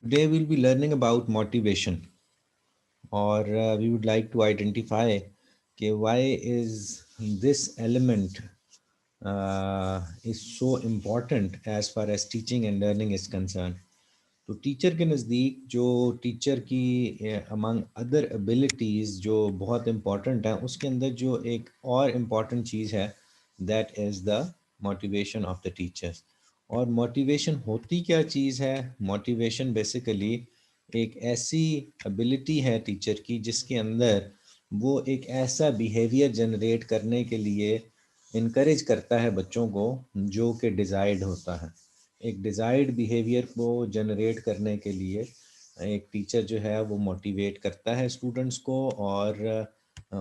Today we'll be learning about motivation, or we would like to identify why is this element is so important as far as teaching and learning is concerned. تو teacher کے نزدیک جو teacher کی among other abilities جو بہت important ہیں، اس کے اندر جو ایک اور امپورٹنٹ چیز ہے، that is the motivation of the teachers. اور موٹیویشن ہوتی کیا چیز ہے؟ موٹیویشن بیسیکلی ایک ایسی ابیلٹی ہے ٹیچر کی جس کے اندر وہ ایک ایسا بیہیویئر جنریٹ کرنے کے لیے انکریج کرتا ہے بچوں کو جو کہ ڈیزائرڈ ہوتا ہے. ایک ڈیزائرڈ بیہیویئر کو جنریٹ کرنے کے لیے ایک ٹیچر جو ہے وہ موٹیویٹ کرتا ہے اسٹوڈنٹس کو، اور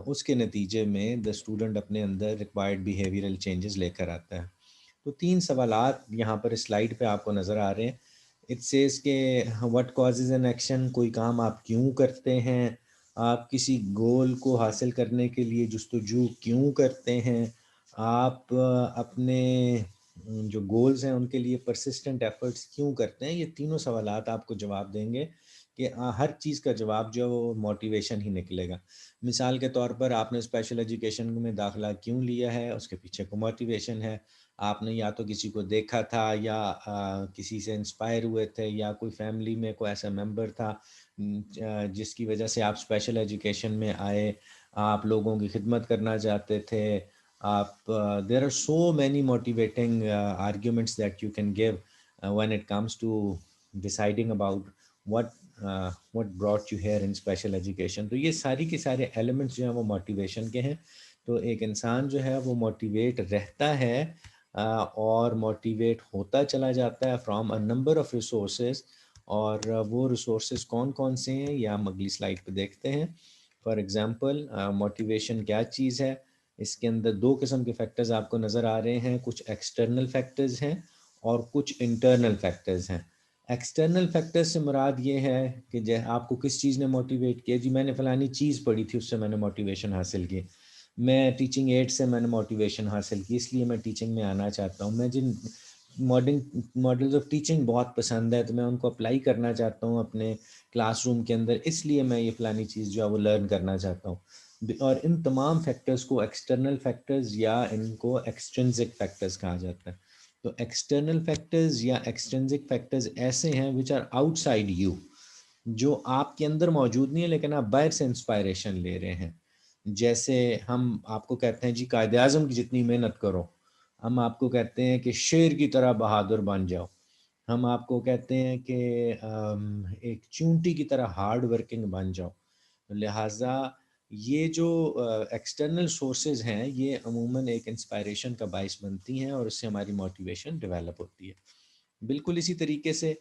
اس کے نتیجے میں دا اسٹوڈنٹ اپنے اندر ریکوائرڈ بیہیویئرل چینجز لے کر آتا ہے. تو 3 سوالات یہاں پر اس سلائڈ پہ آپ کو نظر آ رہے ہیں. اٹ سیز کہ وٹ کازز این ایکشن، کوئی کام آپ کیوں کرتے ہیں، آپ کسی گول کو حاصل کرنے کے لیے جستجو کیوں کرتے ہیں، آپ اپنے جو گولز ہیں ان کے لیے پرسسٹنٹ ایفرٹس کیوں کرتے ہیں. یہ تینوں سوالات آپ کو جواب دیں گے کہ ہر چیز کا جواب جو ہے وہ موٹیویشن ہی نکلے گا. مثال کے طور پر آپ نے اسپیشل ایجوکیشن میں داخلہ کیوں لیا ہے، اس کے پیچھے کو موٹیویشن ہے. آپ نے یا تو کسی کو دیکھا تھا، یا کسی سے انسپائر ہوئے تھے، یا کوئی فیملی میں کوئی ایسا ممبر تھا جس کی وجہ سے آپ اسپیشل ایجوکیشن میں آئے، آپ لوگوں کی خدمت کرنا چاہتے تھے. آپ there are so many motivating arguments that you can give when it comes to deciding about what brought you here in special education. تو یہ ساری کے سارے ایلیمنٹس جو ہیں وہ موٹیویشن کے ہیں. تو ایک انسان جو ہے وہ موٹیویٹ رہتا ہے اور موٹیویٹ ہوتا چلا جاتا ہے from a number of resources. اور وہ ریسورسز کون کون سے ہیں یہ ہم اگلی سلائڈ پہ دیکھتے ہیں. فار ایگزامپل موٹیویشن کیا چیز ہے؟ اس کے اندر 2 قسم کے فیکٹرز آپ کو نظر آ رہے ہیں. کچھ ایکسٹرنل فیکٹرز ہیں اور کچھ انٹرنل فیکٹرز ہیں. ایکسٹرنل فیکٹرز سے مراد یہ ہے کہ آپ کو کس چیز نے موٹیویٹ کیا. جی میں نے فلانی چیز پڑھی تھی، اس سے میں نے موٹیویشن حاصل کی. میں ٹیچنگ ایڈ سے میں نے موٹیویشن حاصل کی، اس لیے میں ٹیچنگ میں آنا چاہتا ہوں. میں جن ماڈلز آف ٹیچنگ بہت پسند ہے تو میں ان کو اپلائی کرنا چاہتا ہوں اپنے کلاس روم کے اندر، اس لیے میں یہ فلانی چیز جو ہے وہ لرن کرنا چاہتا ہوں. اور ان تمام فیکٹرز کو ایکسٹرنل فیکٹرز یا ان کو ایکسٹرنزک فیکٹرز کہا جاتا ہے. تو ایکسٹرنل فیکٹرز یا ایکسٹرنزک فیکٹرز ایسے ہیں which are outside you, جو آپ کے اندر موجود نہیں ہے لیکن آپ باہر سے انسپائریشن لے رہے ہیں. جیسے ہم آپ کو کہتے ہیں جی قائد اعظم کی جتنی محنت کرو، ہم آپ کو کہتے ہیں کہ شیر کی طرح بہادر بن جاؤ، ہم آپ کو کہتے ہیں کہ ایک چونٹی کی طرح ہارڈ ورکنگ بن جاؤ. لہٰذا یہ جو ایکسٹرنل سورسز ہیں یہ عموماً ایک انسپائریشن کا باعث بنتی ہیں اور اس سے ہماری موٹیویشن ڈیولپ ہوتی ہے. بالکل اسی طریقے سے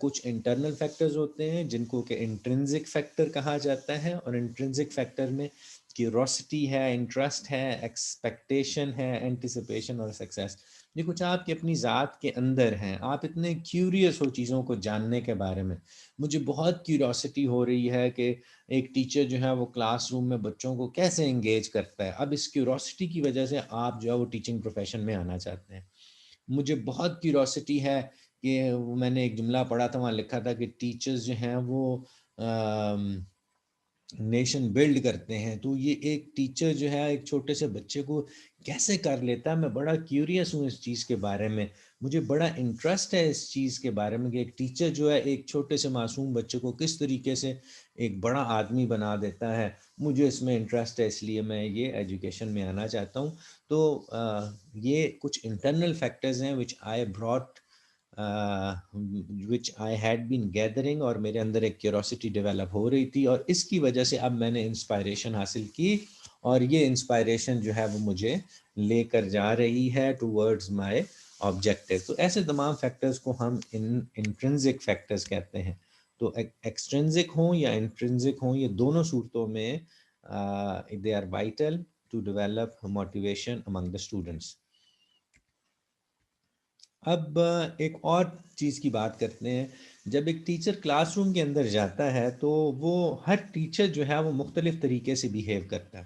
کچھ انٹرنل فیکٹرز ہوتے ہیں جن کو کہ انٹرنزک فیکٹر کہا جاتا ہے. اور انٹرنزک فیکٹر میں کیوروسٹی ہے، انٹرسٹ ہے، ایکسپیکٹیشن ہے، اینٹیسپیشن اور سکسیس. یہ کچھ آپ کی اپنی ذات کے اندر ہیں. آپ اتنے کیوریس ہو چیزوں کو جاننے کے بارے میں. مجھے بہت کیوریوسٹی ہو رہی ہے کہ ایک ٹیچر جو ہے وہ کلاس روم میں بچوں کو کیسے انگیج کرتا ہے. اب اس کیوریوسٹی کی وجہ سے آپ جو ہے وہ ٹیچنگ پروفیشن میں آنا چاہتے ہیں. مجھے بہت کیوریوسٹی ہے کہ میں نے ایک جملہ پڑھا تھا، وہاں لکھا تھا کہ ٹیچرز جو ہیں وہ نیشن بلڈ کرتے ہیں. تو یہ ایک ٹیچر جو ہے ایک چھوٹے سے بچے کو کیسے کر لیتا ہے، میں بڑا کیوریس ہوں اس چیز کے بارے میں. مجھے بڑا انٹرسٹ ہے اس چیز کے بارے میں کہ ایک ٹیچر جو ہے ایک چھوٹے سے معصوم بچے کو کس طریقے سے ایک بڑا آدمی بنا دیتا ہے. مجھے اس میں انٹرسٹ ہے، اس لیے میں یہ ایجوکیشن میں آنا چاہتا ہوں. تو یہ کچھ انٹرنل فیکٹرز ہیں which I brought which I had been gathering, اور میرے اندر ایک کیوروسٹی ڈیولپ ہو رہی تھی، اور اس کی وجہ سے اب میں نے انسپائریشن حاصل کی، اور یہ انسپائریشن جو ہے وہ مجھے لے کر جا رہی ہے ٹوورڈز مائی آبجیکٹیو. تو ایسے تمام فیکٹرز کو ہم انٹرنزک فیکٹرز کہتے ہیں. تو ایکسٹرنزک ہوں یا انٹرنزک ہوں، یہ دونوں صورتوں میں they are vital to develop motivation among the students. اب ایک اور چیز کی بات کرتے ہیں. جب ایک ٹیچر کلاس روم کے اندر جاتا ہے تو وہ ہر ٹیچر جو ہے وہ مختلف طریقے سے بیہیو کرتا ہے.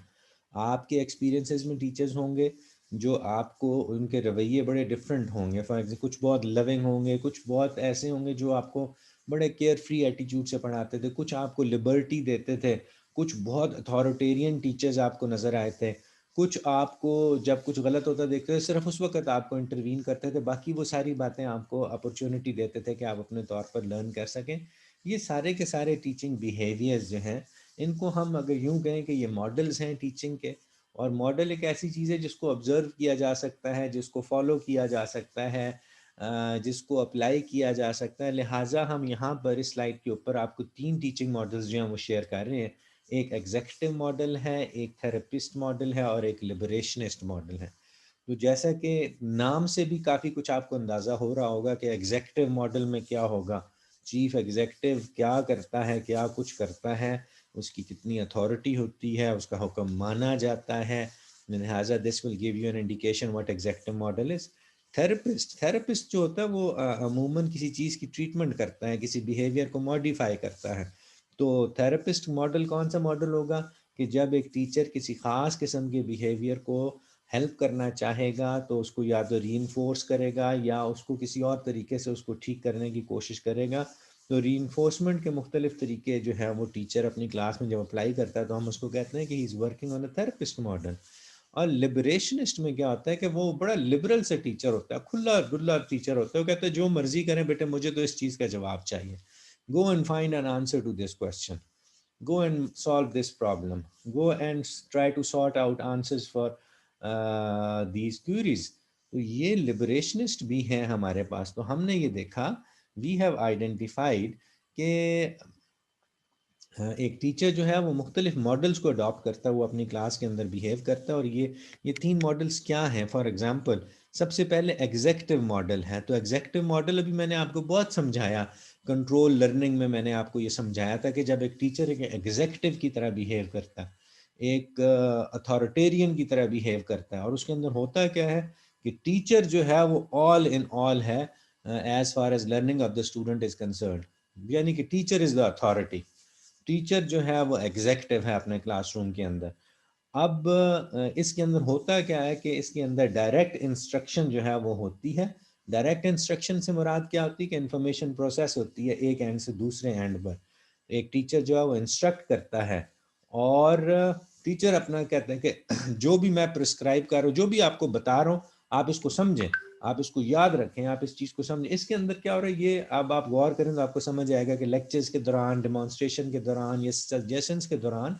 آپ کے ایکسپیرینسز میں ٹیچرز ہوں گے جو آپ کو ان کے رویے بڑے ڈفرینٹ ہوں گے. فار ایگزامپل کچھ بہت لوننگ ہوں گے, کچھ بہت ایسے ہوں گے جو آپ کو بڑے کیئر فری ایٹیٹیوڈ سے پڑھاتے تھے, کچھ آپ کو لبرٹی دیتے تھے, کچھ بہت اتھارٹیرین ٹیچرز آپ کو نظر آئے تھے, کچھ آپ کو جب کچھ غلط ہوتا دیکھتے تھے صرف اس وقت آپ کو انٹروین کرتے تھے, باقی وہ ساری باتیں آپ کو اپرچونٹی دیتے تھے کہ آپ اپنے طور پر لرن کر سکیں. یہ سارے کے سارے ٹیچنگ بیہیویئرز جو ہیں ان کو ہم اگر یوں کہیں کہ یہ ماڈلز ہیں ٹیچنگ کے. اور ماڈل ایک ایسی چیز ہے جس کو آبزرو کیا جا سکتا ہے, جس کو فالو کیا جا سکتا ہے, جس کو اپلائی کیا جا سکتا ہے. لہٰذا ہم یہاں پر اس سلائڈ کے اوپر آپ کو 3 ٹیچنگ ماڈلز جو ہیں وہ شیئر کر رہے ہیں. ایک ایگزیکٹو ماڈل ہے, ایک تھراپسٹ ماڈل ہے, اور ایک لبریشنسٹ ماڈل ہے. تو جیسا کہ نام سے بھی کافی کچھ آپ کو اندازہ ہو رہا ہوگا کہ ایگزیکٹو ماڈل میں کیا ہوگا, چیف ایگزیکٹو کیا کرتا ہے, کیا کچھ کرتا ہے, اس کی کتنی اتھارٹی ہوتی ہے, اس کا حکم مانا جاتا ہے. لہٰذا this will give you an indication what executive model is. Therapist جو ہوتا ہے وہ عموماً کسی چیز کی ٹریٹمنٹ کرتا ہے, کسی بیہیویئر کو ماڈیفائی کرتا ہے. تو تھراپسٹ ماڈل کون سا ماڈل ہوگا کہ جب ایک ٹیچر کسی خاص قسم کے بیہیویئر کو ہیلپ کرنا چاہے گا تو اس کو یا تو ری انفورس کرے گا یا اس کو کسی اور طریقے سے اس کو ٹھیک کرنے کی کوشش کرے گا. تو ری انفورسمنٹ کے مختلف طریقے جو ہے وہ ٹیچر اپنی کلاس میں جب اپلائی کرتا ہے تو ہم اس کو کہتے ہیں کہ he is working on a therapist model. اور لبریشنسٹ میں کیا ہوتا ہے کہ وہ بڑا لبرل سے ٹیچر ہوتا ہے, کھلا دلا ٹیچر ہوتا ہے. وہ کہتا ہے جو مرضی کریں بیٹے, مجھے تو اس چیز کا جواب چاہیے. Go and find an answer to this question, go and solve this problem, go and try to sort out answers for these queries. تو یہ لبریشنسٹ بھی ہیں ہمارے پاس. تو ہم نے یہ دیکھا, وی ہیو آئیڈینٹیفائڈ کہ ایک ٹیچر جو ہے وہ مختلف ماڈلس کو اڈاپٹ کرتا ہے, وہ اپنی کلاس کے اندر بیہیو کرتا ہے. اور یہ 3 ماڈلس کیا ہیں؟ فار ایگزامپل سب سے پہلے ایگزیکٹو ماڈل ہے. تو ایگزیکٹو ماڈل ابھی میں نے آپ کو بہت سمجھایا, کنٹرول لرننگ میں نے آپ کو یہ سمجھایا تھا کہ جب ایک ٹیچر ایک ایگزیکٹو کی طرح بیہیو کرتا ہے, ایک اتھارٹیرین کی طرح بیہیو کرتا ہے, اور اس کے اندر ہوتا کیا ہے کہ ٹیچر جو ہے وہ آل ان آل ہے as far as learning of the student is concerned. یعنی کہ teacher is the authority, teacher جو ہے وہ ایگزیکٹو ہے اپنے کلاس روم کے اندر. اب اس کے اندر ہوتا کیا ہے کہ اس کے اندر ڈائریکٹ انسٹرکشن جو ہے وہ ہوتی ہے. ڈائریکٹ انسٹرکشن سے مراد کیا ہوتی ہے کہ انفارمیشن پروسیس ہوتی ہے ایک اینڈ سے دوسرے اینڈ پر. ایک ٹیچر جو ہے وہ انسٹرکٹ کرتا ہے, اور ٹیچر اپنا کہتا ہے کہ جو بھی میں پرسکرائب کر رہا ہوں, جو بھی آپ کو بتا رہا ہوں, آپ اس کو سمجھیں, آپ اس کو یاد رکھیں, آپ اس چیز کو سمجھیں. اس کے اندر کیا ہو رہا ہے یہ اب آپ غور کریں تو آپ کو سمجھ آئے گا کہ لیکچرز کے دوران, ڈیمانسٹریشن کے دوران, یا سجیشنز کے دوران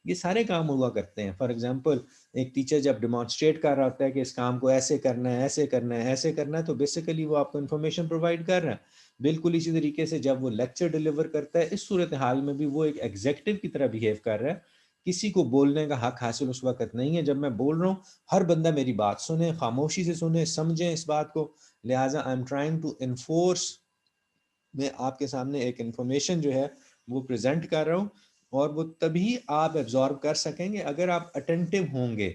یہ سارے کام ہوا کرتے ہیں. فار ایگزامپل ایک ٹیچر جب ڈیمانسٹریٹ کر رہا ہوتا ہے کہ اس کام کو ایسے کرنا ہے, ایسے کرنا ہے, ایسے کرنا ہے, تو بیسیکلی وہ آپ کو انفارمیشن پرووائڈ کر رہا ہے. بالکل اسی طریقے سے جب وہ لیکچر ڈیلیور کرتا ہے, اس صورتحال میں بھی وہ ایک ایگزیکٹو کی طرح بیہیو کر رہا ہے. کسی کو بولنے کا حق حاصل اس وقت نہیں ہے جب میں بول رہا ہوں, ہر بندہ میری بات سنے, خاموشی سے سنے, سمجھیں اس بات کو. لہٰذا I'm trying to enforce, میں آپ کے سامنے ایک انفارمیشن جو ہے وہ پریزنٹ کر رہا ہوں, اور وہ تبھی آپ ایبزارو کر سکیں گے اگر آپ اٹینٹیو ہوں گے,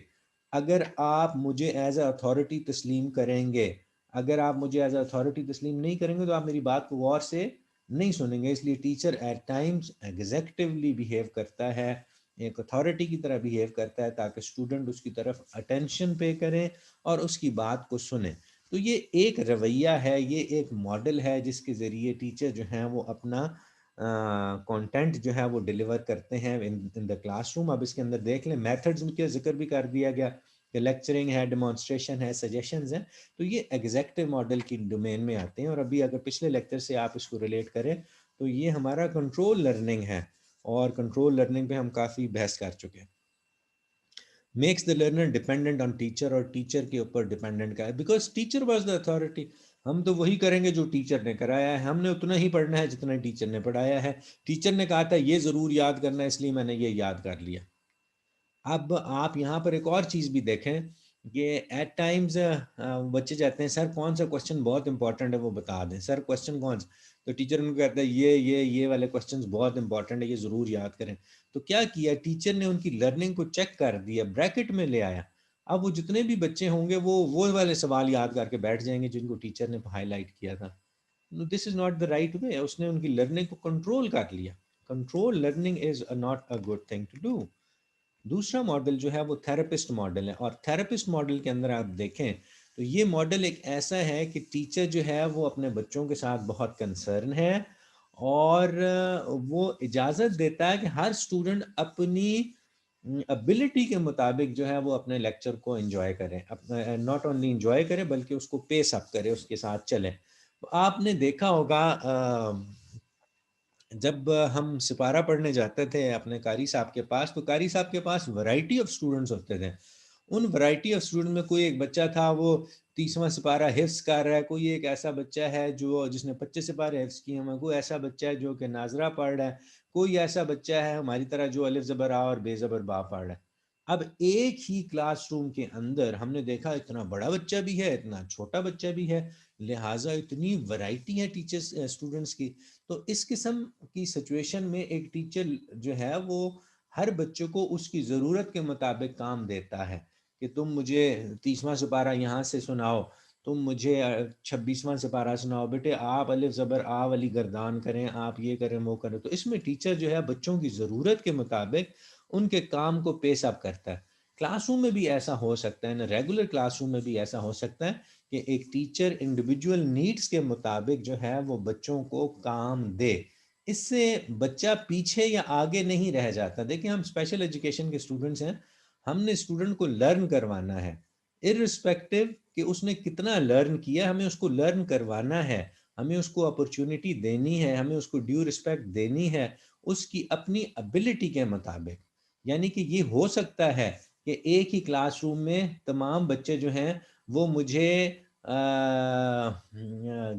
اگر آپ مجھے ایز اے اتھارٹی تسلیم کریں گے. اگر آپ مجھے ایز اے اتھارٹی تسلیم نہیں کریں گے تو آپ میری بات کو غور سے نہیں سنیں گے. اس لیے ٹیچر ایٹ ٹائمز ایگزیکٹولی بیہیو کرتا ہے, ایک اتھارٹی کی طرح بیہیو کرتا ہے, تاکہ اسٹوڈنٹ اس کی طرف اٹینشن پے کریں اور اس کی بات کو سنیں. تو یہ ایک رویہ ہے, یہ ایک ماڈل ہے جس کے ذریعے ٹیچر جو ہیں وہ اپنا کانٹینٹ جو ہے وہ ڈیلیور کرتے ہیں ان دا کلاس روم. اب اس کے اندر دیکھ لیں میتھڈز کا ذکر بھی کر دیا گیا کہ لیکچرنگ ہے, ڈیمانسٹریشن ہے, سجیشنز ہیں. تو یہ ایگزیکٹو ماڈل کی ڈومین میں آتے ہیں. اور ابھی اگر پچھلے لیکچر سے آپ اس کو ریلیٹ کریں تو یہ ہمارا کنٹرول لرننگ ہے, اور کنٹرول لرننگ پہ ہم کافی بحث کر چکے ہیں. Makes the learner dependent on teacher, اور ٹیچر کے اوپر ڈیپینڈنٹ کا ہے because teacher was the authority. ہم تو وہی کریں گے جو ٹیچر نے کرایا ہے, ہم نے اتنا ہی پڑھنا ہے جتنا ٹیچر نے پڑھایا ہے. ٹیچر نے کہا تھا یہ ضرور یاد کرنا ہے, اس لیے میں نے یہ یاد کر لیا. اب آپ یہاں پر ایک اور چیز بھی دیکھیں کہ ایٹ ٹائمز بچے جاتے ہیں سر کون سا کوشچن بہت امپورٹنٹ ہے وہ بتا دیں, سر کوشچن کون سا, تو ٹیچر ان کو کہتا ہے یہ والے کوشچنز بہت امپورٹنٹ ہے, یہ ضرور یاد کریں. تو کیا کیا ٹیچر نے, ان کی لرننگ کو چیک کر دیا, بریکٹ میں لے آیا. اب وہ جتنے بھی بچے ہوں گے وہ والے سوال یاد کر کے بیٹھ جائیں گے جن کو ٹیچر نے ہائی لائٹ کیا تھا. دس is not the right way. اس نے ان کی لرننگ کو کنٹرول کر لیا. Control learning is not a good thing to do. دوسرا ماڈل جو ہے وہ تھراپسٹ ماڈل ہے، اور تھراپسٹ ماڈل کے اندر آپ دیکھیں تو یہ ماڈل ایک ایسا ہے کہ ٹیچر جو ہے وہ اپنے بچوں کے ساتھ بہت کنسرن ہے، اور وہ اجازت دیتا ہے کہ ہر اسٹوڈنٹ اپنی ابلٹی کے مطابق جو ہے وہ اپنے لیکچر کو انجوائے کرے، ناٹ اونلی انجوائے کرے بلکہ اس کو پیس اپ کرے، اس کے ساتھ چلے۔ آپ نے دیکھا ہوگا جب ہم سپارہ پڑھنے جاتے تھے اپنے قاری صاحب کے پاس، تو قاری صاحب کے پاس ورائٹی آف اسٹوڈنٹس ہوتے تھے۔ ان ورائٹی آف اسٹوڈنٹ میں کوئی ایک بچہ تھا وہ 30واں سپارہ حفظ کر رہا ہے، کوئی ایک ایسا بچہ ہے جس نے 25 سپارے حفظ کیے ہیں، کوئی ایسا بچہ ہے جو کہ ناظرہ پڑھ رہا ہے، کوئی ایسا بچہ ہے ہماری طرح جو الف زبر آ اور بے زبر با پڑھ رہا ہے۔ اب ایک ہی کلاس روم کے اندر ہم نے دیکھا اتنا بڑا بچہ بھی ہے، اتنا چھوٹا بچہ بھی ہے، لہٰذا اتنی ورائٹی ہے ٹیچرس اسٹوڈنٹس کی۔ تو اس قسم کی سچویشن میں ایک ٹیچر جو ہے وہ ہر بچے کو اس کی ضرورت کے مطابق کام دیتا ہے کہ تم مجھے 30واں سپارہ یہاں سے سناؤ، تم مجھے 26واں سپارہ سناؤ، بیٹے آپ الف زبر آ والی گردان کریں، آپ یہ کریں وہ کریں۔ تو اس میں ٹیچر جو ہے بچوں کی ضرورت کے مطابق ان کے کام کو پیس اپ کرتا ہے۔ کلاس روم میں بھی ایسا ہو سکتا ہے نا، ریگولر کلاس روم میں بھی ایسا ہو سکتا ہے کہ ایک ٹیچر انڈیویجول نیڈز کے مطابق جو ہے وہ بچوں کو کام دے۔ اس سے بچہ پیچھے یا آگے نہیں رہ جاتا۔ دیکھیں ہم اسپیشل ایجوکیشن کے اسٹوڈنٹس ہیں، ہم نے اسٹوڈنٹ کو لرن کروانا ہے، ارسپیکٹو کہ اس نے کتنا لرن کیا، ہمیں اس کو لرن کروانا ہے، ہمیں اس کو اپرچونٹی دینی ہے، ہمیں اس کو ڈیو رسپیکٹ دینی ہے اس کی اپنی ابلٹی کے مطابق۔ یعنی کہ یہ ہو سکتا ہے کہ ایک ہی کلاس روم میں تمام بچے جو ہیں وہ مجھے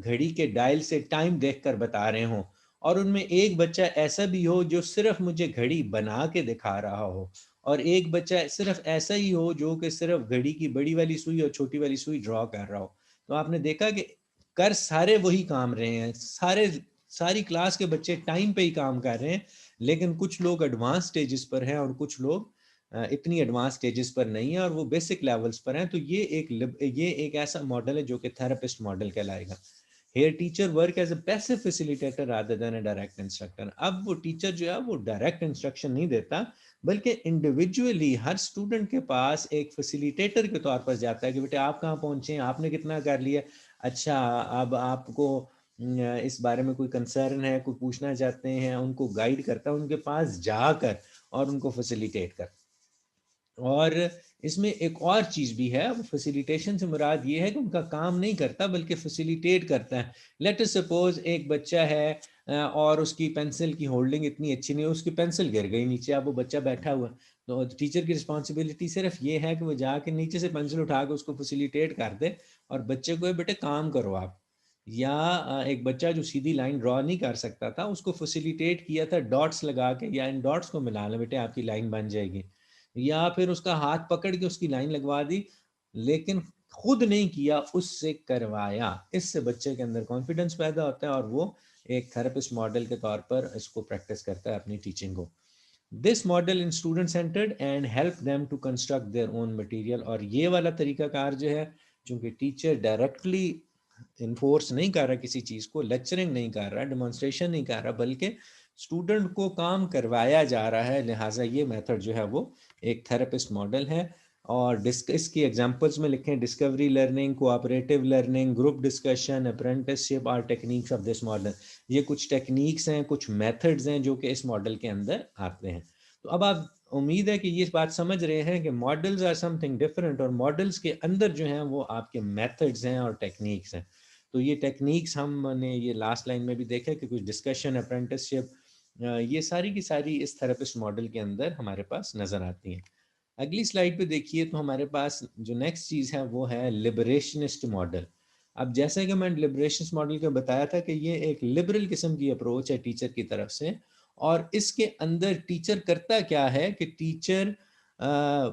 گھڑی کے ڈائل سے ٹائم دیکھ کر بتا رہے ہوں، اور ان میں ایک بچہ ایسا بھی ہو جو صرف مجھے گھڑی بنا کے دکھا رہا ہو، اور ایک بچہ صرف ایسا ہی ہو جو کہ صرف گھڑی کی بڑی والی سوئی اور چھوٹی والی سوئی ڈرا کر رہا ہو۔ تو آپ نے دیکھا کہ کر سارے وہی کام رہے ہیں، ساری کلاس کے بچے ٹائم پہ ہی کام کر رہے ہیں، لیکن کچھ لوگ ایڈوانس سٹیجز پر ہیں اور کچھ لوگ اتنی ایڈوانس سٹیجز پر نہیں ہیں اور وہ بیسک لیولز پر ہیں۔ تو یہ ایک ایسا ماڈل ہے جو کہ تھراپسٹ ماڈل کہلائے گا۔ Here teacher work as a passive facilitator rather than a direct instructor. اب وہ ٹیچر جو ہے وہ ڈائریکٹ انسٹرکشن نہیں دیتا بلکہ انڈیویجولی ہر اسٹوڈنٹ کے پاس ایک فیسیلیٹیٹر کے طور پر جاتا ہے کہ بیٹے آپ کہاں پہنچے ہیں، آپ نے کتنا کر لیا، اچھا اب آپ کو اس بارے میں کوئی کنسرن ہے، کوئی پوچھنا چاہتے ہیں، ان کو گائیڈ کرتا ہے ان کے پاس جا کر اور ان کو فیسیلیٹیٹ کرتا۔ اور اس میں ایک اور چیز بھی ہے، وہ فیسیلیٹیشن سے مراد یہ ہے کہ ان کا کام نہیں کرتا بلکہ فیسیلیٹیٹ کرتا ہے۔ لیٹ اس سپوز ایک بچہ ہے اور اس کی پینسل کی ہولڈنگ اتنی اچھی نہیں، اس کی پینسل گر گئی نیچے، اب وہ بچہ بیٹھا ہوا، تو ٹیچر کی رسپانسبلٹی صرف یہ ہے کہ وہ جا کے نیچے سے پینسل اٹھا کے اس کو فیسیلیٹیٹ کر دے اور بچے کو بیٹے کام کرو آپ۔ یا ایک بچہ جو سیدھی لائن ڈرا نہیں کر سکتا تھا اس کو فیسیلیٹیٹ کیا تھا ڈاٹس لگا کے، یا ان ڈاٹس کو ملا لیں بیٹے آپ کی لائن بن جائے گی، یا پھر اس کا ہاتھ پکڑ کے اس کی لائن لگوا دی، لیکن خود نہیں کیا، اس سے کروایا۔ اس سے بچے کے اندر کانفیڈنس پیدا ہوتا ہے اور وہ ایک تھراپسٹ ماڈل کے طور پر اس کو پریکٹس کرتا ہے اپنی ٹیچنگ کو۔ This model in student centered and help them to construct their own material. اور یہ والا طریقہ کار جو ہے، چونکہ ٹیچر ڈائریکٹلی انفورس نہیں کر رہا کسی چیز کو، لیکچرنگ نہیں کر رہا، ڈیمانسٹریشن نہیں کر رہا، بلکہ اسٹوڈنٹ کو کام کروایا جا رہا ہے، لہٰذا یہ میتھڈ جو ہے وہ ایک تھراپسٹ ماڈل ہے۔ اور اس کی ایگزامپلس میں لکھیں discovery learning, cooperative learning, group discussion, apprenticeship are techniques of this model. یہ کچھ ٹیکنیکس ہیں، کچھ میتھڈز ہیں جو کہ اس ماڈل کے اندر آتے ہیں۔ تو اب آپ امید ہے کہ یہ بات سمجھ رہے ہیں کہ models are something different, اور ماڈلز کے اندر جو ہیں وہ آپ کے میتھڈز ہیں اور ٹیکنیکس ہیں۔ تو یہ ٹیکنیکس ہم نے یہ لاسٹ لائن میں بھی دیکھا کہ کچھ ڈسکشن، اپرینٹس شپ، یہ ساری کی ساری اس تھراپسٹ ماڈل کے اندر ہمارے پاس نظر آتی ہیں۔ اگلی سلائیڈ پہ دیکھیے تو ہمارے پاس جو نیکسٹ چیز ہے وہ ہے لبریشنسٹ ماڈل۔ اب جیسے کہ میں لبریشنسٹ ماڈل کو بتایا تھا کہ یہ ایک لبرل قسم کی اپروچ ہے ٹیچر کی طرف سے، اور اس کے اندر ٹیچر کرتا کیا ہے کہ ٹیچر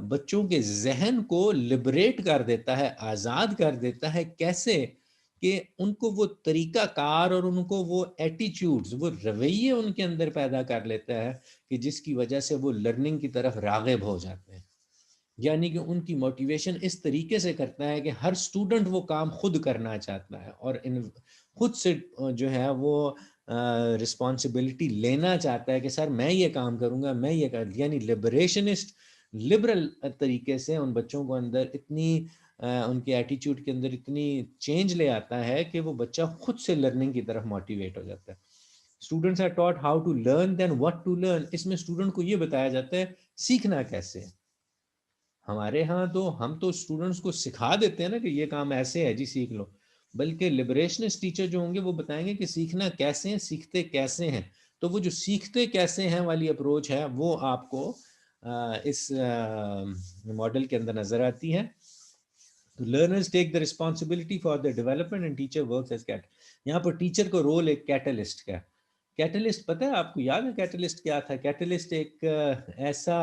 بچوں کے ذہن کو لبریٹ کر دیتا ہے، آزاد کر دیتا ہے۔ کیسے؟ کہ ان کو وہ طریقہ کار اور ان کو وہ ایٹیچیوڈز، وہ رویے ان کے اندر پیدا کر لیتا ہے کہ جس کی وجہ سے وہ لرننگ کی طرف راغب ہو جاتے ہیں۔ یعنی کہ ان کی موٹیویشن اس طریقے سے کرتا ہے کہ ہر اسٹوڈنٹ وہ کام خود کرنا چاہتا ہے اور خود سے جو ہے وہ رسپانسبلٹی لینا چاہتا ہے کہ سر میں یہ کام کروں گا، میں یہ یعنی لبریشنسٹ لبرل طریقے سے ان بچوں کو اندر اتنی ان کے ایٹیچیوڈ کے اندر اتنی چینج لے آتا ہے کہ وہ بچہ خود سے لرننگ کی طرف موٹیویٹ ہو جاتا ہے. Students are taught how to learn then what to learn. اس میں اسٹوڈنٹ کو یہ بتایا جاتا ہے سیکھنا کیسے ہے. ہمارے ہاں تو ہم تو اسٹوڈنٹس کو سکھا دیتے ہیں نا کہ یہ کام ایسے ہے جی سیکھ لو، بلکہ لبریشنسٹ ٹیچر جو ہوں گے وہ بتائیں گے کہ سیکھنا کیسے ہیں، سیکھتے کیسے ہیں. تو وہ جو سیکھتے کیسے ہیں والی اپروچ ہے وہ آپ کو اس ماڈل کے اندر نظر آتی ہے. Learners take the responsibility for the development and teacher works as cat. یہاں پر ٹیچر کو رول ایک کیٹلسٹ کا. کیٹلسٹ پتہ ہے آپ کو یاد ہے کیٹلسٹ کیا تھا؟ کیٹلسٹ ایک ایسا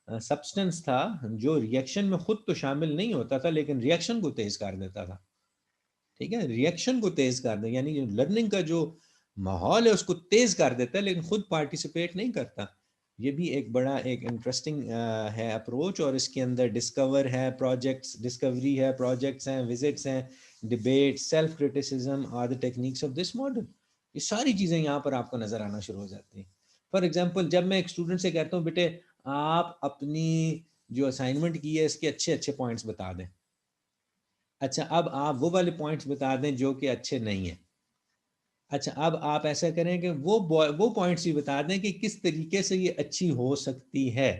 سبسٹنس تھا جو ریئیکشن میں خود تو شامل نہیں ہوتا تھا لیکن ریئیکشن کو تیز کر دیتا تھا. ٹھیک ہے، ریئیکشن کو تیز کر دے یعنی لرننگ کا جو ماحول ہے اس کو تیز کر دیتا ہے لیکن خود پارٹیسپیٹ نہیں کرتا. یہ بھی ایک بڑا ایک انٹرسٹنگ ہے اپروچ. اور اس کے اندر ڈسکور ہے، پروجیکٹس ڈسکوری ہے، پروجیکٹس ہیں، وزٹس ہیں، debate, self criticism are the techniques of this model. یہ ساری چیزیں یہاں پر آپ کو نظر آنا شروع ہو جاتی ہیں. فار ایگزامپل جب میں ایک اسٹوڈنٹ سے کہتا ہوں بیٹے آپ اپنی جو اسائنمنٹ کی ہے اس کے اچھے اچھے پوائنٹس بتا دیں. اچھا اب آپ وہ والے پوائنٹس بتا دیں جو کہ اچھے نہیں ہیں. اچھا اب آپ ایسا کریں کہ وہ پوائنٹس بھی بتا دیں کہ کس طریقے سے یہ اچھی ہو سکتی ہے.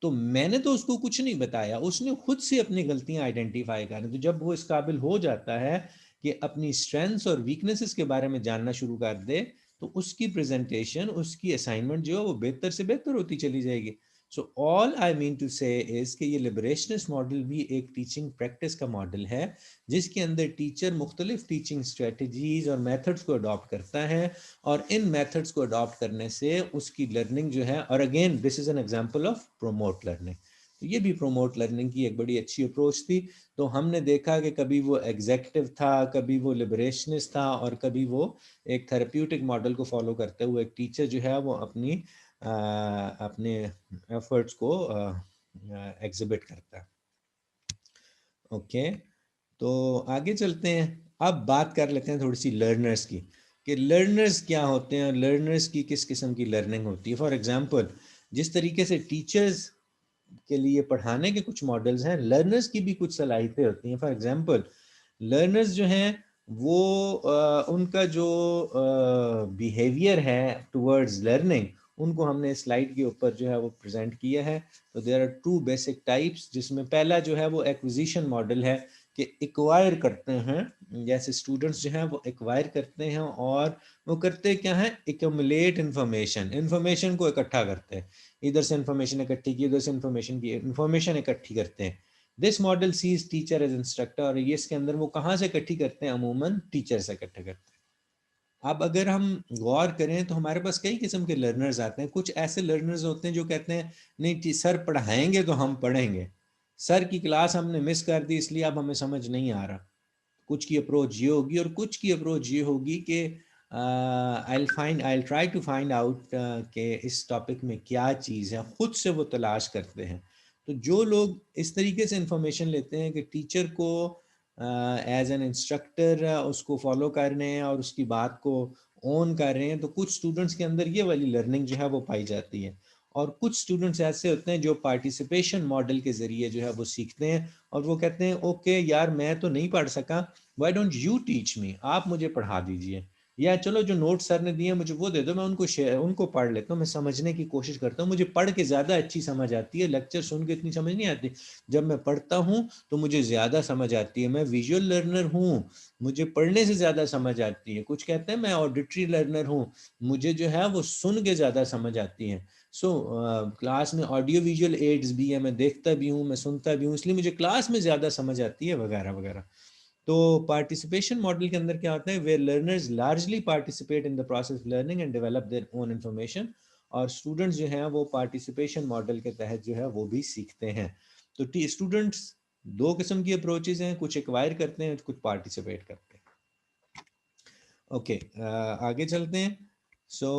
تو میں نے تو اس کو کچھ نہیں بتایا، اس نے خود سے اپنی غلطیاں آئیڈینٹیفائی کریں. تو جب وہ اس قابل ہو جاتا ہے کہ اپنی اسٹرینثس اور ویکنیسز کے بارے میں جاننا شروع کر دے تو اس کی پریزنٹیشن، اس کی اسائنمنٹ جو ہے وہ بہتر سے بہتر ہوتی چلی جائے گی. سو آل آئی مین ٹو سے از کہ یہ لبریشنسٹ ماڈل بھی ایک ٹیچنگ پریکٹس کا ماڈل ہے جس کے اندر ٹیچر مختلف ٹیچنگ اسٹریٹجیز اور میتھڈس کو اڈاپٹ کرتا ہے اور ان میتھڈس کو اڈاپٹ کرنے سے اس کی لرننگ جو ہے، اور again this is an example of promote learning. یہ بھی پروموٹ لرننگ کی ایک بڑی اچھی اپروچ تھی. تو ہم نے دیکھا کہ کبھی وہ ایگزیکٹو تھا، کبھی وہ لبریشنسٹ تھا، اور کبھی وہ ایک تھراپیوٹک ماڈل کو فالو کرتے ہوئے ایک ٹیچر جو ہے وہ اپنے ایفرٹس کو ایگزبٹ کرتا ہے. اوکے تو آگے چلتے ہیں. اب بات کر لیتے ہیں تھوڑی سی لرنرز کی کہ لرنرز کیا ہوتے ہیں، لرنرز کی کس قسم کی لرننگ ہوتی ہے. فار ایگزامپل جس طریقے سے ٹیچرز کے لیے پڑھانے کے کچھ ماڈلز ہیں، لرنرز کی بھی کچھ صلاحیتیں ہوتی ہیں. فار ایگزامپل لرنرز جو ہیں وہ ان کا جو بیہیویئر ہے ٹورڈز لرننگ ان کو ہم نے سلائیڈ کے اوپر جو ہے وہ پریزنٹ کیا ہے. تو there are two basic types, جس میں پہلا جو ہے وہ ایکوزیشن ماڈل ہے کہ ایکوائر کرتے ہیں. جیسے اسٹوڈنٹس جو ہیں وہ ایکوائر کرتے ہیں اور وہ کرتے کیا ہیں، ایکومولیٹ انفارمیشن کو اکٹھا کرتے ہیں. ادھر سے انفارمیشن اکٹھی کی، ادھر سے انفارمیشن اکٹھی کرتے ہیں. This model says teacher as instructor. اور یہ اس کے اندر وہ کہاں سے اکٹھی کرتے ہیں، عموماً ٹیچر سے اکٹھے کرتے ہیں. اب اگر ہم غور کریں تو ہمارے پاس کئی قسم کے لرنرز آتے ہیں. کچھ ایسے لرنرز ہوتے ہیں جو کہتے ہیں نہیں سر پڑھائیں گے تو ہم پڑھیں گے، سر کی کلاس ہم نے مس کر دی اس لیے اب ہمیں سمجھ نہیں آ رہا. کچھ کی اپروچ یہ ہوگی اور کچھ کی اپروچ یہ ہوگی کہ I'll try to find out کہ اس ٹاپک میں کیا چیز ہے، خود سے وہ تلاش کرتے ہیں. تو جو لوگ اس طریقے سے انفارمیشن لیتے ہیں کہ ٹیچر کو ایز این انسٹرکٹر اس کو فالو کر رہے ہیں اور اس کی بات کو اون کر رہے ہیں، تو کچھ اسٹوڈنٹس کے اندر یہ والی لرننگ جو ہے وہ پائی جاتی ہے. اور کچھ اسٹوڈنٹس ایسے ہوتے ہیں جو پارٹیسپیشن ماڈل کے ذریعے جو ہے وہ سیکھتے ہیں اور وہ کہتے ہیں اوکے یار میں تو نہیں پڑھ سکا، why don't you teach me, آپ مجھے پڑھا دیجئے، یا چلو جو نوٹ سر نے دیے مجھے وہ دے دو، میں ان کو پڑھ لیتا ہوں، میں سمجھنے کی کوشش کرتا ہوں. مجھے پڑھ کے زیادہ اچھی سمجھ آتی ہے، لیکچر سن کے اتنی سمجھ نہیں آتی. جب میں پڑھتا ہوں تو مجھے زیادہ سمجھ آتی ہے. میں ویژول لرنر ہوں، مجھے پڑھنے سے زیادہ سمجھ آتی ہے. کچھ کہتے ہیں میں آڈیٹری لرنر ہوں، مجھے جو ہے وہ سن کے زیادہ سمجھ آتی ہیں. کلاس میں آڈیو ویژول ایڈز بھی ہے، میں دیکھتا بھی ہوں، میں سنتا بھی ہوں، اس لیے مجھے کلاس میں زیادہ سمجھ آتی ہے وغیرہ وغیرہ. تو پارٹیسپیشن ماڈل کے اندر کیا ہوتا ہے، where learners largely participate in the process of learning and develop their own information. اور اسٹوڈنٹس جو ہیں وہ پارٹیسپیشن ماڈل کے تحت جو ہے وہ بھی سیکھتے ہیں. تو اسٹوڈنٹس دو قسم کی اپروچز ہیں، کچھ ایکوائر کرتے ہیں، کچھ پارٹیسپیٹ کرتے ہیں. اوکے آگے چلتے ہیں. سو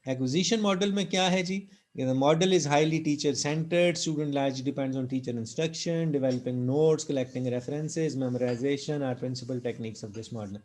ایکوزیشن ماڈل میں کیا ہے جی، the model is highly teacher centered, student largely depends on teacher instruction, developing notes, collecting references, memorization are principal techniques of this model.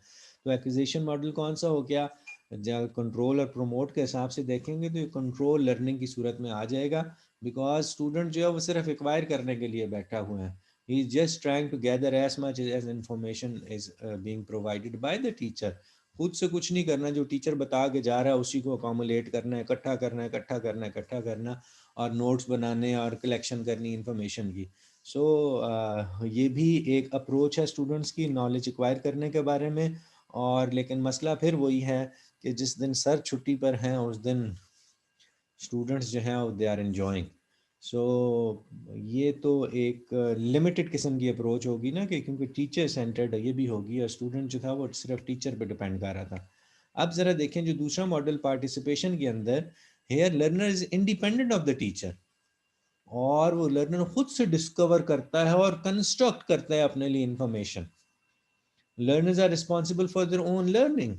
تو ایکوزیشن ماڈل کون سا ہو گیا، جب کنٹرول اور پروموٹ کے حساب سے دیکھیں گے تو یہ کنٹرول لرننگ کی صورت میں آ جائے گا، بیکاز اسٹوڈنٹ جو ہے وہ صرف ایکوائر کرنے کے لیے بیٹھا ہوا ہے. He is just trying to gather as much as information is being provided by the teacher. خود سے کچھ نہیں کرنا، جو ٹیچر بتا کے جا رہا ہے اسی کو اکامولیٹ کرنا ہے، اکٹھا کرنا ہے، اکٹھا کرنا ہے، اکٹھا کرنا، اور نوٹس بنانے اور کلیکشن کرنی انفارمیشن کی. سو یہ بھی ایک اپروچ ہے اسٹوڈنٹس کی نالج ایکوائر کرنے کے بارے میں. اور لیکن مسئلہ پھر وہی ہے کہ جس دن سر چھٹی پر ہیں اس دن اسٹوڈنٹس جو ہیں دے آر انجوائنگ. سو یہ تو ایک لمیٹڈ قسم کی اپروچ ہوگی نا، کہ کیونکہ ٹیچر سینٹرڈ یہ بھی ہوگی، اور اسٹوڈنٹ جو تھا وہ صرف ٹیچر پہ ڈپینڈ کر رہا تھا. اب ذرا دیکھیں جو دوسرا ماڈل پارٹیسپیشن کے اندر، here learner is independent of the teacher, اور وہ لرنر خود سے ڈسکور کرتا ہے اور کنسٹرکٹ کرتا ہے اپنے لیے information. Learners are responsible for their own learning.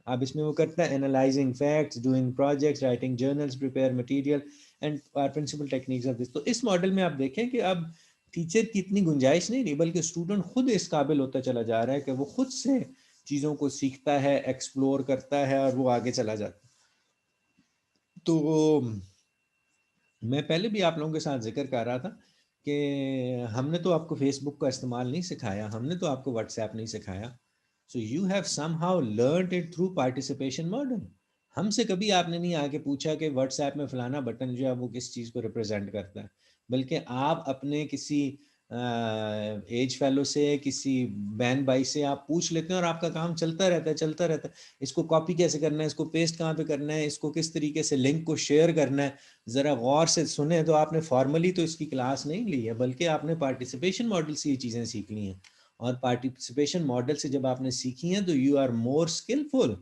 اب اس میں وہ کرتا ہے analysing facts, doing projects, writing journals, prepare material and principle techniques of this. تو اس ماڈل میں آپ دیکھیں کہ اب ٹیچر کی اتنی گنجائش نہیں رہی، بلکہ اسٹوڈنٹ خود اس قابل ہوتا چلا جا رہا ہے کہ وہ خود سے چیزوں کو سیکھتا ہے، ایکسپلور کرتا ہے، اور وہ آگے چلا جاتا ہے. تو میں پہلے بھی آپ لوگوں کے ساتھ ذکر کر رہا تھا کہ ہم نے تو آپ کو فیس بک کا استعمال نہیں سکھایا، ہم نے تو آپ کو واٹس ایپ نہیں سکھایا. So you have some how learned it through participation model. ہم سے کبھی آپ نے نہیں آ کے پوچھا کہ واٹس ایپ میں فلانا بٹن جو ہے وہ کس چیز کو ریپرزینٹ کرتا ہے، بلکہ آپ اپنے کسی ایج فیلو سے، کسی بہن بھائی سے آپ پوچھ لیتے ہیں، اور آپ کا کام چلتا رہتا ہے چلتا رہتا ہے. اس کو کاپی کیسے کرنا ہے، اس کو پیسٹ کہاں پہ کرنا ہے، اس کو کس طریقے سے لنک کو شیئر کرنا ہے. ذرا غور سے سنیں تو آپ نے فارملی تو اس کی کلاس نہیں لی ہے، بلکہ آپ نے پارٹیسپیشن ماڈل سے یہ چیزیں سیکھ لی ہیں. اور پارٹیسپیشن ماڈل سے جب آپ نے سیکھی ہیں تو یو آر مور اسکلفل.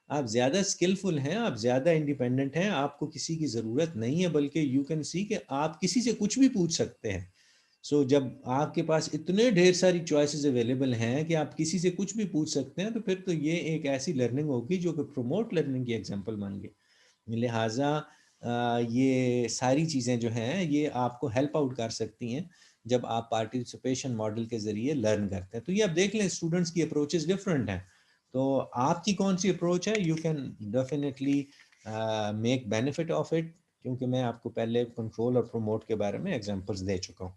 آپ زیادہ اسکلفل ہیں، آپ زیادہ انڈیپینڈنٹ ہیں، آپ کو کسی کی ضرورت نہیں ہے، بلکہ یو کین سی کہ آپ کسی سے کچھ بھی پوچھ سکتے ہیں. سو جب آپ کے پاس اتنے ڈھیر ساری چوائسیز اویلیبل ہیں کہ آپ کسی سے کچھ بھی پوچھ سکتے ہیں، تو پھر تو یہ ایک ایسی لرننگ ہوگی جو کہ پروموٹ لرننگ کی ایگزامپل بن گئی. لہٰذا یہ ساری چیزیں جو ہیں یہ آپ کو ہیلپ آؤٹ کر سکتی ہیں جب آپ پارٹیسپیشن ماڈل کے ذریعے لرن کرتے ہیں. تو یہ اب دیکھ لیں اسٹوڈنٹس کی اپروچز ڈفرینٹ ہیں، تو آپ کی کون سی اپروچ ہے؟ You can definitely make benefit of it, کیونکہ میں آپ کو پہلے کنٹرول اور پروموٹ کے بارے میں ایگزامپلس دے چکا ہوں.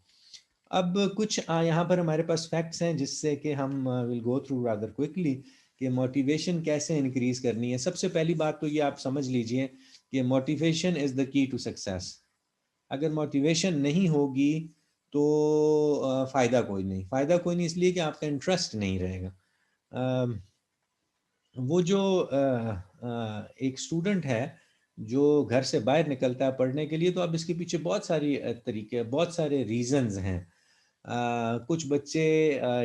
اب کچھ یہاں پر ہمارے پاس فیکٹس ہیں جس سے کہ ہم ول گو تھرو رادر کوئکلی کہ موٹیویشن کیسے انکریز کرنی ہے. سب سے پہلی بات تو یہ آپ سمجھ لیجئے کہ موٹیویشن از دا کی ٹو سکسیس. اگر موٹیویشن نہیں ہوگی تو فائدہ کوئی نہیں. فائدہ کوئی نہیں اس لیے کہ آپ کا انٹرسٹ نہیں رہے گا. وہ جو ایک اسٹوڈنٹ ہے جو گھر سے باہر نکلتا ہے پڑھنے کے لیے، تو اب اس کے پیچھے بہت ساری طریقے، بہت سارے ریزنز ہیں. کچھ بچے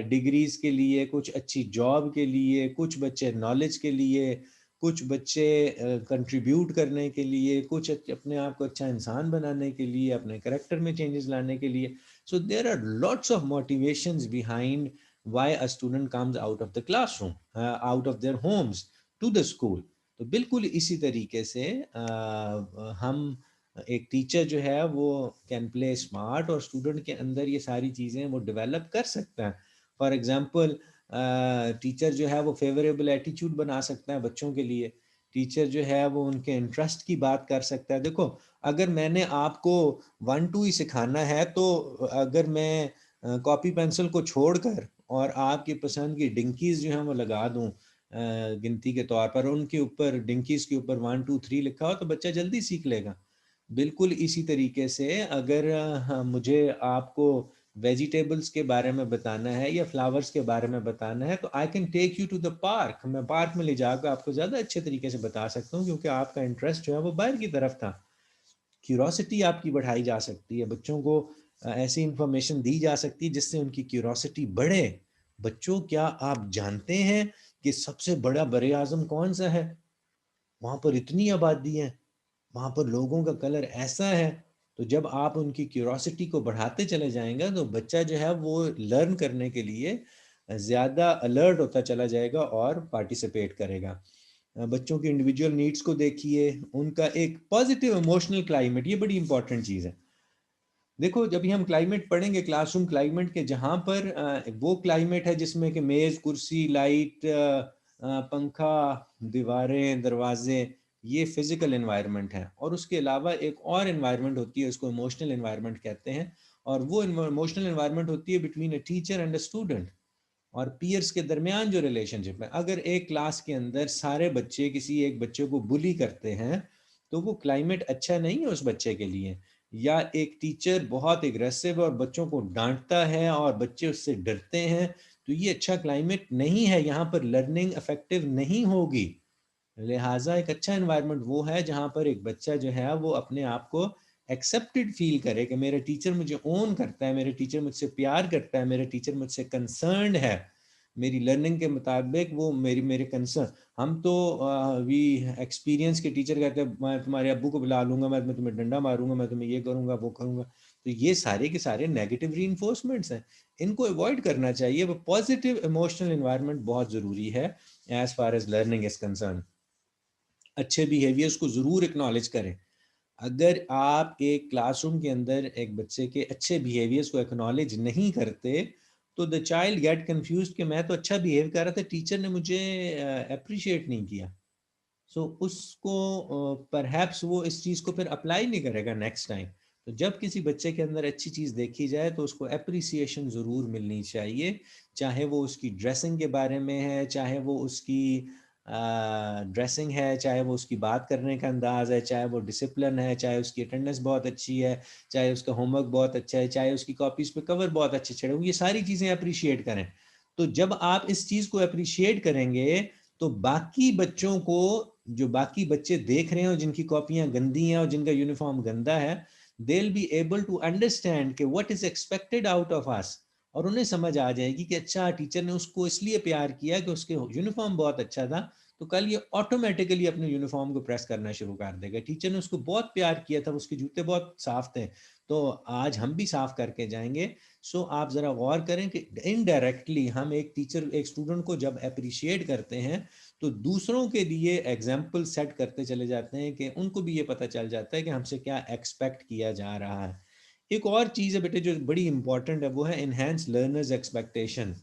ڈگریز کے لیے، کچھ اچھی جاب کے لیے، کچھ بچے نالج کے لیے، کچھ بچے کنٹریبیوٹ کرنے کے لیے، کچھ اپنے آپ کو اچھا انسان بنانے کے لیے، اپنے کریکٹر میں چینجز لانے کے لیے. So there are lots of motivations behind why a student comes out of the classroom, out of their homes to the school. تو بالکل اسی طریقے سے ہم ایک ٹیچر جو ہے وہ کین پلے اسمارٹ، اور اسٹوڈنٹ کے اندر یہ ساری چیزیں وہ ڈیولپ کر سکتا ہے. فار ایگزامپل ٹیچر جو ہے وہ فیوریبل ایٹیچیوڈ بنا سکتا ہے بچوں کے لیے. ٹیچر جو ہے وہ ان کے انٹرسٹ کی بات کر سکتا ہے. دیکھو اگر میں نے آپ کو 1 2 ہی سکھانا ہے، تو اگر میں کاپی پینسل کو چھوڑ کر اور آپ کی پسند کی ڈنکیز جو ہیں وہ لگا دوں گنتی کے طور پر، ان کے اوپر ڈنکیز کے اوپر 1 2 3 لکھا ہو، تو بچہ جلدی سیکھ لے گا. بالکل اسی طریقے سے اگر مجھے آپ کو ویجیٹیبلز کے بارے میں بتانا ہے یا فلاورز کے بارے میں بتانا ہے، تو I can take you to the park. میں پارک میں لے جا کر آپ کو زیادہ اچھے طریقے سے بتا سکتا ہوں، کیونکہ آپ کا انٹرسٹ جو ہے وہ باہر کی طرف تھا. کیوروسٹی آپ کی بڑھائی جا سکتی ہے، بچوں کو ایسی انفارمیشن دی جا سکتی ہے جس سے ان کی کیوروسٹی بڑھے. بچوں کیا آپ جانتے ہیں کہ سب سے بڑا بر اعظم کون سا ہے؟ وہاں پر اتنی آبادی ہے، وہاں پر لوگوں کا کلر ایسا ہے. تو جب آپ ان کی کیوروسٹی کو بڑھاتے چلے جائیں گے تو بچہ جو ہے وہ لرن کرنے کے لیے زیادہ الرٹ ہوتا چلا جائے گا اور پارٹیسپیٹ کرے گا. بچوں کی انڈیویجول نیڈز کو دیکھیے، ان کا ایک پازیٹیو ایموشنل کلائمیٹ، یہ بڑی امپورٹنٹ چیز ہے. دیکھو جب ہم کلائمیٹ پڑھیں گے، کلاس روم کلائمیٹ کے، جہاں پر وہ کلائمیٹ ہے جس میں کہ میز، کرسی، لائٹ، پنکھا، دیواریں، دروازے، یہ فزیکل انوائرمنٹ ہے. اور اس کے علاوہ ایک اور انوائرمنٹ ہوتی ہے، اس کو ایموشنل انوائرمنٹ کہتے ہیں، اور وہ ایموشنل انوائرمنٹ ہوتی ہے between a teacher and a student اور پیئرس کے درمیان جو ریلیشن شپ ہے. اگر ایک کلاس کے اندر سارے بچے کسی ایک بچے کو بلی کرتے ہیں تو وہ کلائمیٹ اچھا نہیں ہے اس بچے کے لیے. یا ایک ٹیچر بہت اگریسو اور بچوں کو ڈانٹتا ہے اور بچے اس سے ڈرتے ہیں تو یہ اچھا کلائمیٹ نہیں ہے، یہاں پر لرننگ افیکٹو نہیں ہوگی. لہٰذا ایک اچھا انوائرمنٹ وہ ہے جہاں پر ایک بچہ جو ہے وہ اپنے آپ کو ایکسیپٹڈ فیل کرے کہ میرا ٹیچر مجھے اون کرتا ہے، میرا ٹیچر مجھ سے پیار کرتا ہے، میرا ٹیچر مجھ سے کنسرنڈ ہے میری لرننگ کے مطابق، وہ میرے کنسرن. ہم تو وی ایکسپیرینس کے ٹیچر کہتے ہیں میں تمہارے ابو کو بلا لوں گا، میں تمہیں ڈنڈا ماروں گا، میں تمہیں یہ کروں گا وہ کروں گا. تو یہ سارے کے سارے نیگیٹو ری انفورسمنٹس ہیں، ان کو اوائڈ کرنا چاہیے. وہ پازیٹیو ایموشنل انوائرمنٹ بہت ضروری ہے as far as learning is concern. اچھے بیہیویئرس کو ضرور اکنالج کریں. اگر آپ ایک کلاس روم کے اندر ایک بچے کے اچھے بیہیویئرس کو اکنالج نہیں کرتے تو دا چائلڈ گیٹ کنفیوزڈ کہ میں تو اچھا بیہیو کر رہا تھا، ٹیچر نے مجھے اپریشیٹ نہیں کیا. سو اس کو پرہیپس وہ اس چیز کو پھر اپلائی نہیں کرے گا نیکسٹ ٹائم. تو جب کسی بچے کے اندر اچھی چیز دیکھی جائے تو اس کو اپریسیشن ضرور ملنی چاہیے، چاہے وہ اس کی ڈریسنگ کے بارے میں ہے، چاہے وہ اس کی ڈریسنگ ہے، چاہے وہ اس کی بات کرنے کا انداز ہے، چاہے وہ ڈسپلن ہے، چاہے اس کی اٹینڈنس بہت اچھی ہے، چاہے اس کا ہوم ورک بہت اچھا ہے، چاہے اس کی کاپیز پہ کور بہت اچھے چڑھے ہوئے، یہ ساری چیزیں اپریشیٹ کریں. تو جب آپ اس چیز کو اپریشیٹ کریں گے تو باقی بچوں کو، جو باقی بچے دیکھ رہے ہیں اور جن کی کاپیاں گندی ہیں اور جن کا یونیفارم گندا ہے، they'll be able to understand کہ what is expected out of us. اور انہیں سمجھ آ جائے گی کہ اچھا ٹیچر نے اس کو اس لیے پیار کیا کہ اس کے یونیفارم بہت اچھا تھا، تو کل یہ آٹومیٹیکلی اپنے یونیفارم کو پریس کرنا شروع کر دے گا. ٹیچر نے اس کو بہت پیار کیا تھا، اس کے جوتے بہت صاف تھے، تو آج ہم بھی صاف کر کے جائیں گے. سو آپ ذرا غور کریں کہ انڈائریکٹلی ہم ایک ٹیچر ایک اسٹوڈنٹ کو جب اپریشیٹ کرتے ہیں تو دوسروں کے لیے ایگزامپل سیٹ کرتے چلے جاتے ہیں کہ ان کو بھی یہ پتہ چل جاتا ہے کہ ہم سے کیا ایکسپیکٹ کیا جا رہا ہے. ایک اور چیز ہے بیٹے جو بڑی امپورٹنٹ ہے، وہ ہے انہینس لرنرز ایکسپیکٹیشن.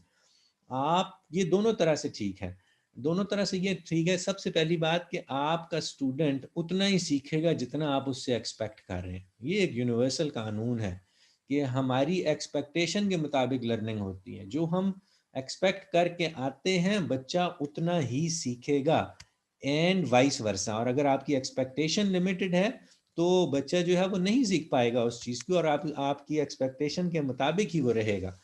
آپ یہ دونوں طرح سے ٹھیک ہے، دونوں طرح سے یہ ٹھیک ہے. سب سے پہلی بات کہ آپ کا اسٹوڈنٹ اتنا ہی سیکھے گا جتنا آپ اس سے ایکسپیکٹ کر رہے ہیں. یہ ایک یونیورسل قانون ہے کہ ہماری ایکسپیکٹیشن کے مطابق لرننگ ہوتی ہے. جو ہم ایکسپیکٹ کر کے آتے ہیں بچہ اتنا ہی سیکھے گا، اینڈ وائس ورسا. اور اگر آپ کی ایکسپیکٹیشن لمیٹڈ ہے تو بچہ جو ہے وہ نہیں سیکھ پائے گا اس چیز کی، اور آپ کی ایکسپیکٹیشن کے مطابق ہی وہ رہے گا.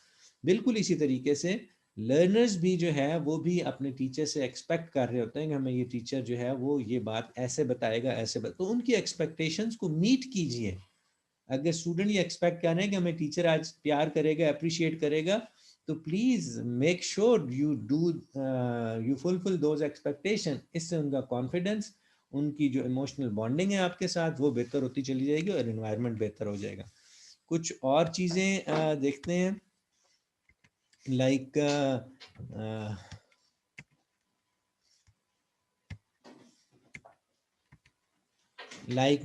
بالکل اسی طریقے سے لرنرز بھی جو ہے وہ بھی اپنے ٹیچر سے ایکسپیکٹ کر رہے ہوتے ہیں کہ ہمیں یہ ٹیچر جو ہے وہ یہ بات ایسے بتائے گا ایسے تو ان کی ایکسپیکٹیشنز کو میٹ کیجئے. اگر اسٹوڈنٹ یہ ایکسپیکٹ کر رہے ہیں کہ ہمیں ٹیچر آج پیار کرے گا، اپریشیٹ کرے گا، تو please make sure you fulfil those expectation. اس سے ان کا کانفیڈنس، ان کی جو ایموشنل بانڈنگ ہے آپ کے ساتھ وہ بہتر ہوتی چلی جائے گی اور انوائرمنٹ بہتر ہو جائے گا. کچھ اور چیزیں دیکھتے ہیں like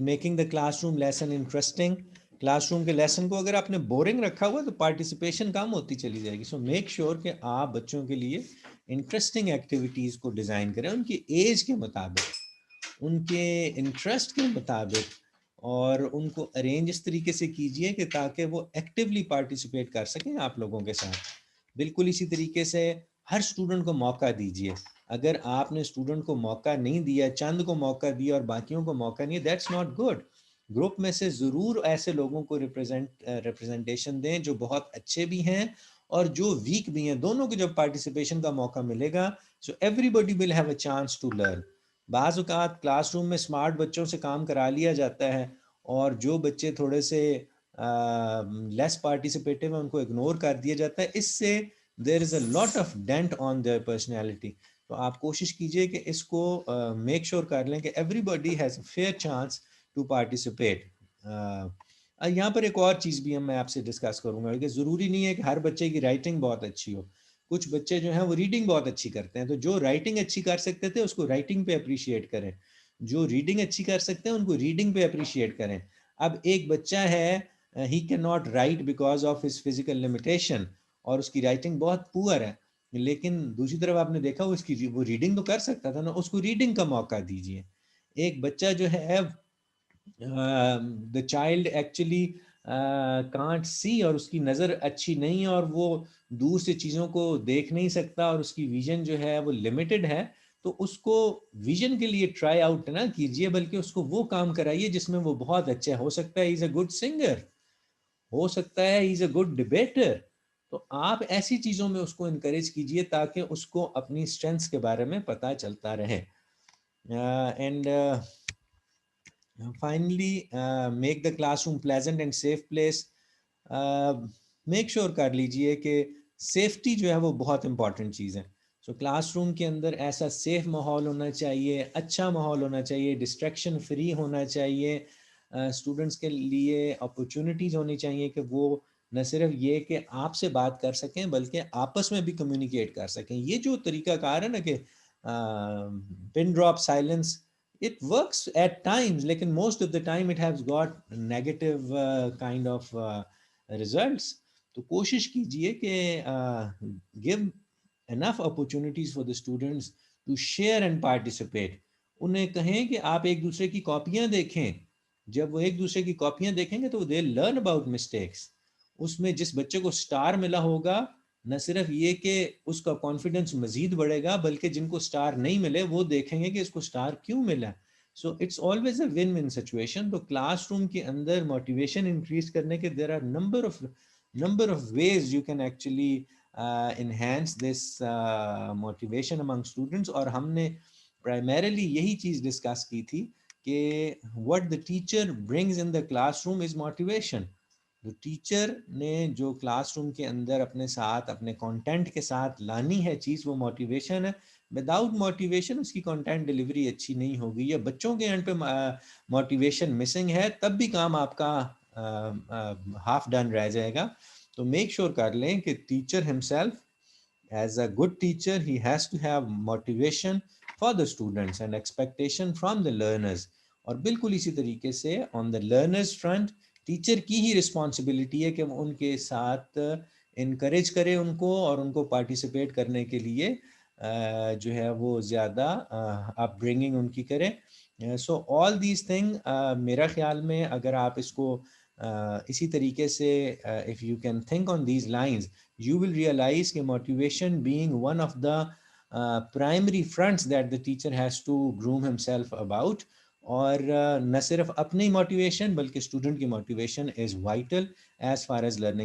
making the class room lesson interesting. Class room کے لیسن کو اگر آپ نے بورنگ رکھا ہوا تو پارٹیسپیشن کم ہوتی چلی جائے گی. سو میک شیور کہ آپ بچوں کے لیے انٹرسٹنگ ایکٹیویٹیز کو ڈیزائن کریں ان کی ایج کے مطابق، ان کے انٹرسٹ کے مطابق، اور ان کو ارینج اس طریقے سے کیجئے کہ تاکہ وہ ایکٹیولی پارٹیسپیٹ کر سکیں آپ لوگوں کے ساتھ. بالکل اسی طریقے سے ہر اسٹوڈنٹ کو موقع دیجئے. اگر آپ نے اسٹوڈنٹ کو موقع نہیں دیا، چند کو موقع دیا اور باقیوں کو موقع نہیں، دیٹس ناٹ گڈ. گروپ میں سے ضرور ایسے لوگوں کو ریپرزنٹیشن دیں جو بہت اچھے بھی ہیں اور جو ویک بھی ہیں. دونوں کو جب پارٹیسپیشن کا موقع ملے گا so everybody will have a chance to learn. بعض اوقات کلاس روم میں اسمارٹ بچوں سے کام کرا لیا جاتا ہے اور جو بچے تھوڑے سے لیس پارٹیسپیٹیو ہیں ان کو اگنور کر دیا جاتا ہے. اس سے there is a lot of dent on their personality. تو آپ کوشش کیجئے کہ اس کو میک شور کر لیں کہ everybody has a fair chance to participate. یہاں پر ایک اور چیز بھی میں آپ سے ڈسکس کروں گا کہ ضروری نہیں ہے کہ ہر بچے کی رائٹنگ بہت اچھی ہو. کچھ بچے جو ہیں وہ ریڈنگ بہت اچھی کرتے ہیں، تو جو رائٹنگ اچھی کر سکتے تھے اس کو رائٹنگ پہ اپریشیٹ کریں. جو ریڈنگ اچھی کر سکتے ہیں ان کو ریڈنگ پہ اپریشیٹ کریں. اب ایک بچہ ہے he can not right because of his physical limitation اور اس کی رائٹنگ بہت پور ہے، لیکن دوسری طرف آپ نے دیکھا وہ ریڈنگ تو کر سکتا تھا نا, اس کو ریڈنگ کا موقع دیجیے. ایک بچہ جو ہے the child actually can't see, اور اس کی نظر اچھی نہیں ہے اور وہ دور سے چیزوں کو دیکھ نہیں سکتا اور اس کی ویژن جو ہے وہ لمیٹڈ ہے, تو اس کو ویژن کے لیے ٹرائی آؤٹ نہ کیجیے, بلکہ اس کو وہ کام کرائیے جس میں وہ بہت اچھا ہو سکتا ہے. از اے گڈ سنگر, ہو سکتا ہے از اے گڈ ڈبیٹر. تو آپ ایسی چیزوں میں اس کو انکریج کیجیے تاکہ اس کو اپنی اسٹرینتھس کے بارے میں پتہ چلتا رہے. And finally make the classroom pleasant and safe place. Make sure کر لیجئے کہ سیفٹی جو ہے وہ بہت امپورٹنٹ چیز ہے. سو کلاس روم کے اندر ایسا سیف ماحول ہونا چاہیے, اچھا ماحول ہونا چاہیے, ڈسٹریکشن فری ہونا چاہیے. اسٹوڈنٹس کے لیے اپرچونیٹیز ہونی چاہیے کہ وہ نہ صرف یہ کہ آپ سے بات کر سکیں بلکہ آپس میں بھی کمیونیکیٹ کر سکیں. یہ جو طریقہ کار ہے نا کہ pin drop silence, it works at times, لیکن most of the time it has got negative kind of results. تو کوشش کیجئے کہ give enough opportunities for the students to share and participate. انہیں کہیں کہ آپ ایک دوسرے کی کاپیاں دیکھیں, جب وہ ایک دوسرے کی کاپیاں دیکھیں گے تو they'll learn about mistakes. اس میں جس بچے کو سٹار ملا ہوگا, نہ صرف یہ کہ اس کا کانفیڈنس مزید بڑھے گا, بلکہ جن کو سٹار نہیں ملے وہ دیکھیں گے کہ اس کو سٹار کیوں ملا. So it's always a one one situation. تو کلاس روم کے اندر موٹیویشن انکریز کرنے کے there are number of ways you can actually enhance this motivation among students. اور ہم نے پرائمریلی یہی چیز ڈسکس کی تھی کہ what the teacher brings in the classroom is motivation. جو ٹیچر نے جو کلاس روم کے اندر اپنے ساتھ اپنے کانٹینٹ کے ساتھ لانی ہے چیز, وہ موٹیویشن ہے. وداؤٹ موٹیویشن اس کی کانٹینٹ ڈلیوری اچھی نہیں ہوگی, یا بچوں کے اینڈ پہ موٹیویشن مسنگ ہے تب بھی کام آپ کا ہاف ڈن رہ جائے گا. تو میک شیور کر لیں کہ teacher himself as a good teacher he has to have motivation for the students and expectation from the learners. اور بالکل اسی طریقے سے on the learners front teacher کی ہی رسپانسبلٹی ہے کہ وہ ان کے ساتھ انکریج کرے ان کو, اور ان کو پارٹیسپیٹ کرنے کے لیے جو ہے وہ زیادہ اپ برنگنگ ان کی کرے. سو آل دیز تھنگ میرا خیال میں اگر آپ اس کو اسی طریقے سے if you can think on these lines, you will realise کہ motivation being one of the primary fronts that the teacher has to groom himself about. اور نہ صرف اپنی موٹیویشن بلکہ اسٹوڈنٹ کی motivation is vital as far as learning